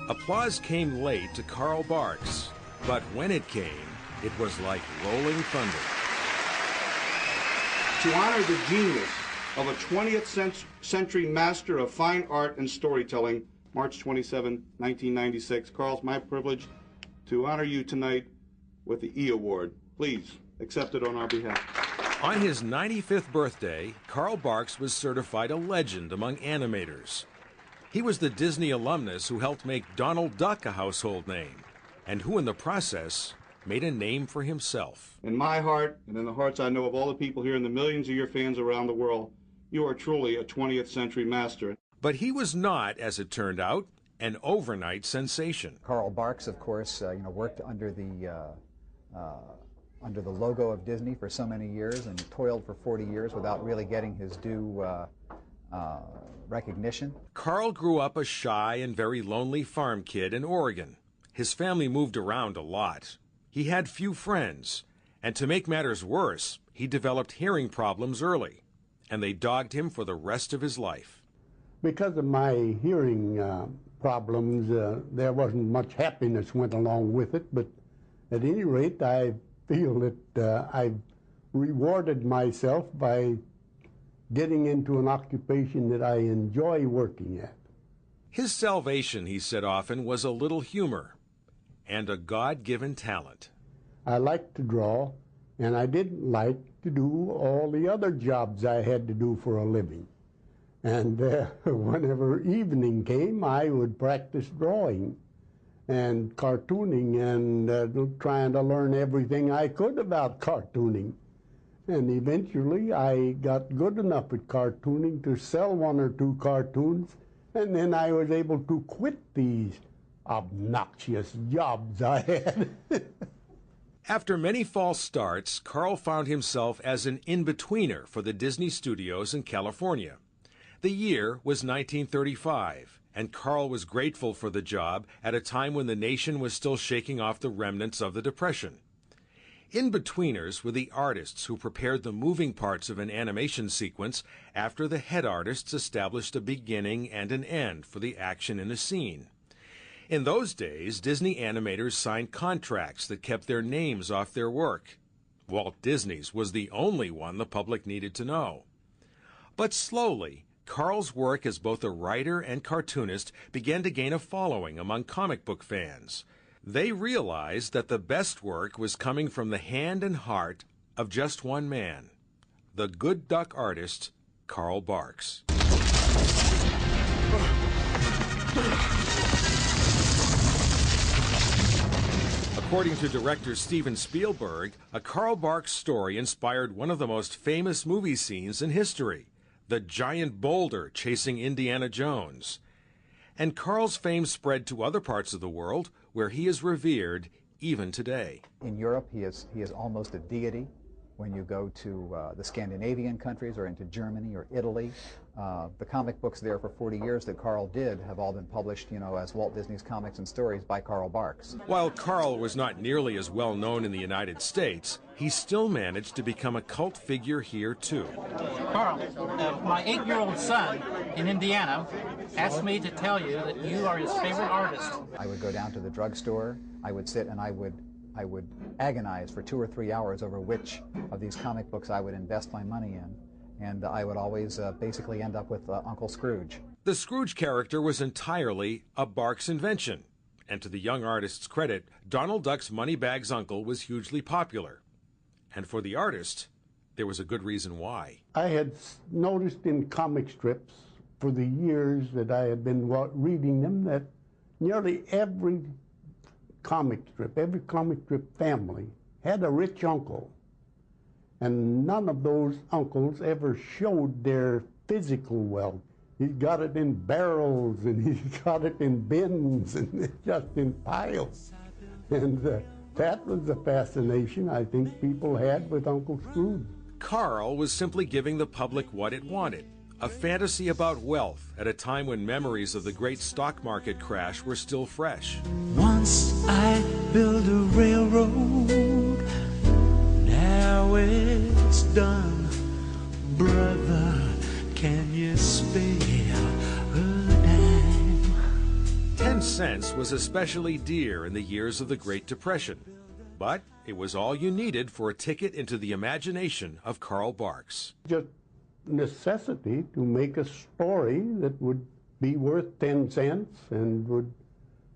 Applause came late to Darl Barks, but when it came, it was like rolling thunder. To honor the genius of a 20th century master of fine art and storytelling, March 27, 1996. Carl, it's my privilege to honor you tonight with the E Award. Please accept it on our behalf. On his 95th birthday, Darl Barks was certified a legend among animators. He was the Disney alumnus who helped make Donald Duck a household name, and who in the process made a name for himself. In my heart, and in the hearts I know of all the people here and the millions of your fans around the world, you are truly a 20th century master. But he was not, as it turned out, an overnight sensation. Darl Barks, of course, worked under the logo of Disney for so many years and toiled for 40 years without really getting his due recognition. Darl grew up a shy and very lonely farm kid in Oregon. His family moved around a lot. He had few friends, and to make matters worse, he developed hearing problems early, and they dogged him for the rest of his life. Because of my hearing problems, there wasn't much happiness went along with it, but at any rate, I feel that I've rewarded myself by getting into an occupation that I enjoy working at. His salvation, he said often, was a little humor and a God-given talent. I liked to draw, and I didn't like to do all the other jobs I had to do for a living. And whenever evening came, I would practice drawing and cartooning and trying to learn everything I could about cartooning. And eventually I got good enough at cartooning to sell one or two cartoons, and then I was able to quit these obnoxious jobs I had. After many false starts, Darl found himself as an in-betweener for the Disney studios in California. The year was 1935, and Darl was grateful for the job at a time when the nation was still shaking off the remnants of the Depression. In-betweeners were the artists who prepared the moving parts of an animation sequence after the head artists established a beginning and an end for the action in a scene. In those days, Disney animators signed contracts that kept their names off their work. Walt Disney's was the only one the public needed to know. But slowly, Darl's work as both a writer and cartoonist began to gain a following among comic book fans. They realized that the best work was coming from the hand and heart of just one man, the good duck artist, Darl Barks. According to director Steven Spielberg, a Darl Barks story inspired one of the most famous movie scenes in history, the giant boulder chasing Indiana Jones. And Darl's fame spread to other parts of the world, where he is revered even today. In Europe, he is almost a deity. When you go to the Scandinavian countries or into Germany or Italy, the comic books there for 40 years that Darl did have all been published, as Walt Disney's Comics and Stories by Darl Barks. While Darl was not nearly as well known in the United States, he still managed to become a cult figure here too. Darl, my 8-year-old son in Indiana asked me to tell you that you are his favorite artist. I would go down to the drugstore, I would sit and I would agonize for 2 or 3 hours over which of these comic books I would invest my money in, and I would always basically end up with Uncle Scrooge. The Scrooge character was entirely a Barks invention, and to the young artist's credit, Donald Duck's Moneybags uncle was hugely popular. And for the artist, there was a good reason why. I had noticed in comic strips for the years that I had been reading them that nearly every comic strip family had a rich uncle. And none of those uncles ever showed their physical wealth. He got it in barrels, and he got it in bins, and just in piles. And that was the fascination I think people had with Uncle Scrooge. Darl was simply giving the public what it wanted, a fantasy about wealth at a time when memories of the great stock market crash were still fresh. Once I built a railroad, now it's done. Brother, can you spare a dime? 10 cents was especially dear in the years of the Great Depression, but it was all you needed for a ticket into the imagination of Carl Barks. Just necessity to make a story that would be worth 10 cents and would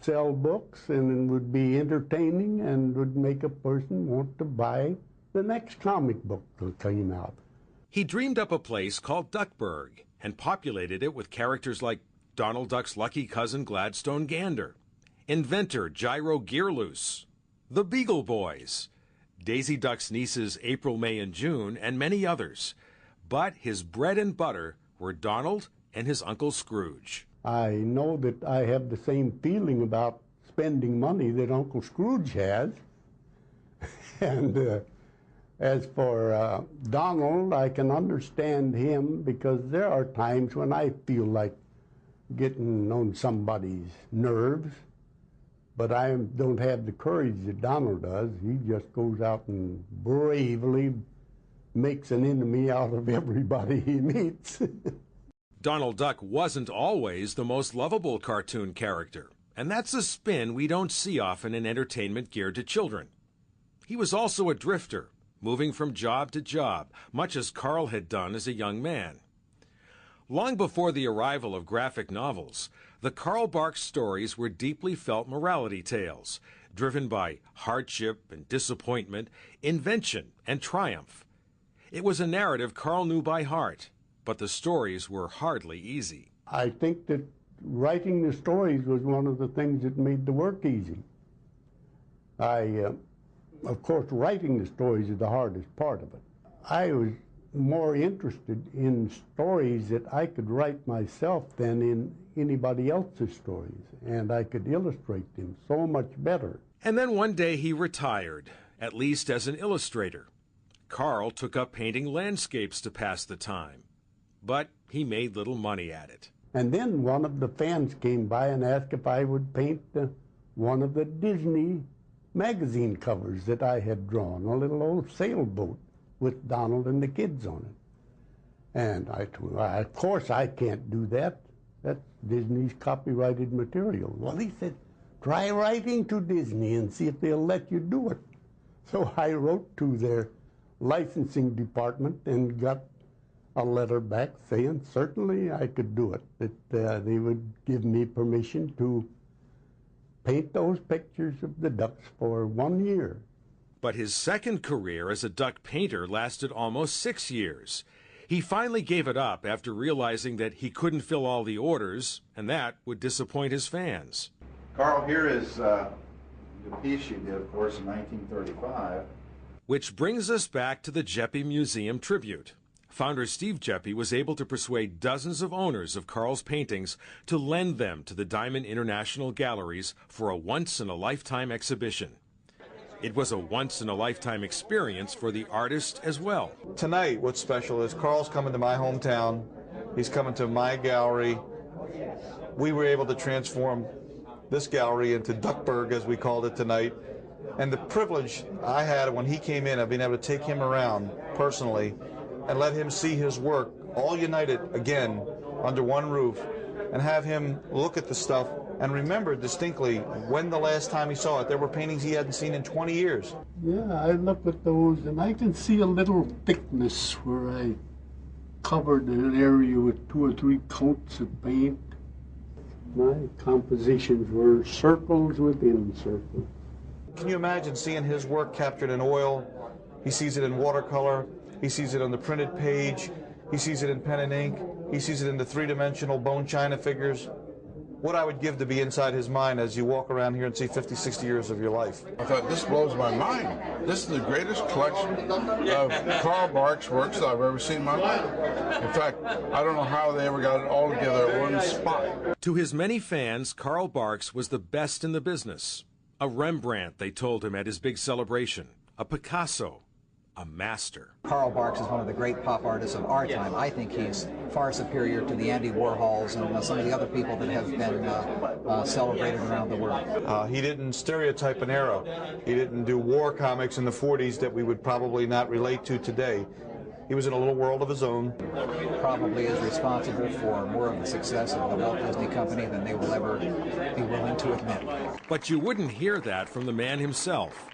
sell books and would be entertaining and would make a person want to buy the next comic book that came out. He dreamed up a place called Duckburg and populated it with characters like Donald Duck's lucky cousin Gladstone Gander, inventor Gyro Gearloose, the Beagle Boys, Daisy Duck's nieces April, May, and June, and many others. But his bread and butter were Donald and his Uncle Scrooge. I know that I have the same feeling about spending money that Uncle Scrooge has. And as for Donald, I can understand him because there are times when I feel like getting on somebody's nerves, but I don't have the courage that Donald does. He just goes out and bravely makes an enemy out of everybody he meets. Donald Duck wasn't always the most lovable cartoon character, and that's a spin we don't see often in entertainment geared to children. He was also a drifter, moving from job to job, much as Carl had done as a young man. Long before the arrival of graphic novels, the Carl Barks stories were deeply felt morality tales, driven by hardship and disappointment, invention and triumph. It was a narrative Carl knew by heart, but the stories were hardly easy. I think that writing the stories was one of the things that made the work easy. Of course, writing the stories is the hardest part of it. I was more interested in stories that I could write myself than in anybody else's stories, and I could illustrate them so much better. And then one day he retired, at least as an illustrator. Carl took up painting landscapes to pass the time, but he made little money at it. And then one of the fans came by and asked if I would paint one of the Disney magazine covers that I had drawn, a little old sailboat with Donald and the kids on it. And I told him, of course I can't do that. That's Disney's copyrighted material. Well, he said, try writing to Disney and see if they'll let you do it. So I wrote to their licensing department and got a letter back saying certainly I could do it, that they would give me permission to paint those pictures of the ducks for 1 year. But his second career as a duck painter lasted almost 6 years. He finally gave it up after realizing that he couldn't fill all the orders, and that would disappoint his fans. Carl, here is the piece you did, of course, in 1935. Which brings us back to the Jeppe Museum tribute. Founder Steve Jeppe was able to persuade dozens of owners of Carl's paintings to lend them to the Diamond International Galleries for a once-in-a-lifetime exhibition. It was a once-in-a-lifetime experience for the artist as well. Tonight, what's special is Carl's coming to my hometown. He's coming to my gallery. We were able to transform this gallery into Duckburg, as we called it tonight. And the privilege I had when he came in of being able to take him around personally and let him see his work all united again under one roof and have him look at the stuff and remember distinctly when the last time he saw it. There were paintings he hadn't seen in 20 years. Yeah, I look at those and I can see a little thickness where I covered an area with 2 or 3 coats of paint. My compositions were circles within circles. Can you imagine seeing his work captured in oil? He sees it in watercolor. He sees it on the printed page. He sees it in pen and ink. He sees it in the 3-dimensional bone china figures. What I would give to be inside his mind as you walk around here and see 50, 60 years of your life. I thought, this blows my mind. This is the greatest collection of Carl Barks works that I've ever seen in my life. In fact, I don't know how they ever got it all together at one spot. To his many fans, Carl Barks was the best in the business. A Rembrandt, they told him at his big celebration. A Picasso. A master. Carl Barks is one of the great pop artists of our time. I think he's far superior to the Andy Warhols and some of the other people that have been celebrated around the world. He didn't stereotype an era. He didn't do war comics in the 40s that we would probably not relate to today. He was in a little world of his own. Probably is responsible for more of the success of the Walt Disney Company than they will ever be willing to admit. But you wouldn't hear that from the man himself.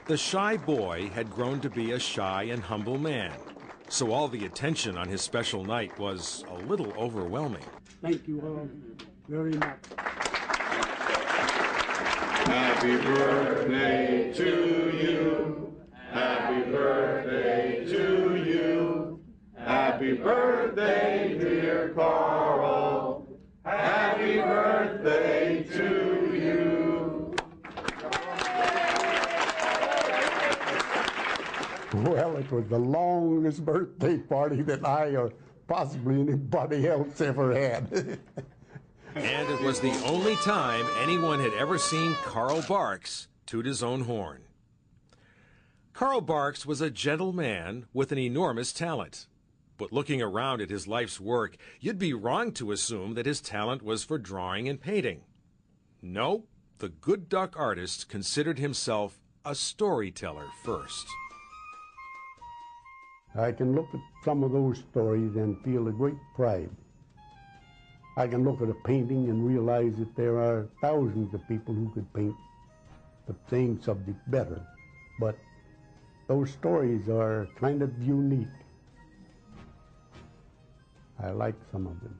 The shy boy had grown to be a shy and humble man, so all the attention on his special night was a little overwhelming. Thank you all very much. Happy birthday to you. Happy birthday to you. Happy birthday, dear Carl. Happy birthday to you. Well, it was the longest birthday party that I or possibly anybody else ever had. And it was the only time anyone had ever seen Carl Barks toot his own horn. Carl Barks was a gentle man with an enormous talent. But looking around at his life's work, you'd be wrong to assume that his talent was for drawing and painting. No, the good duck artist considered himself a storyteller first. I can look at some of those stories and feel a great pride. I can look at a painting and realize that there are thousands of people who could paint the same subject better. But those stories are kind of unique. I like some of them.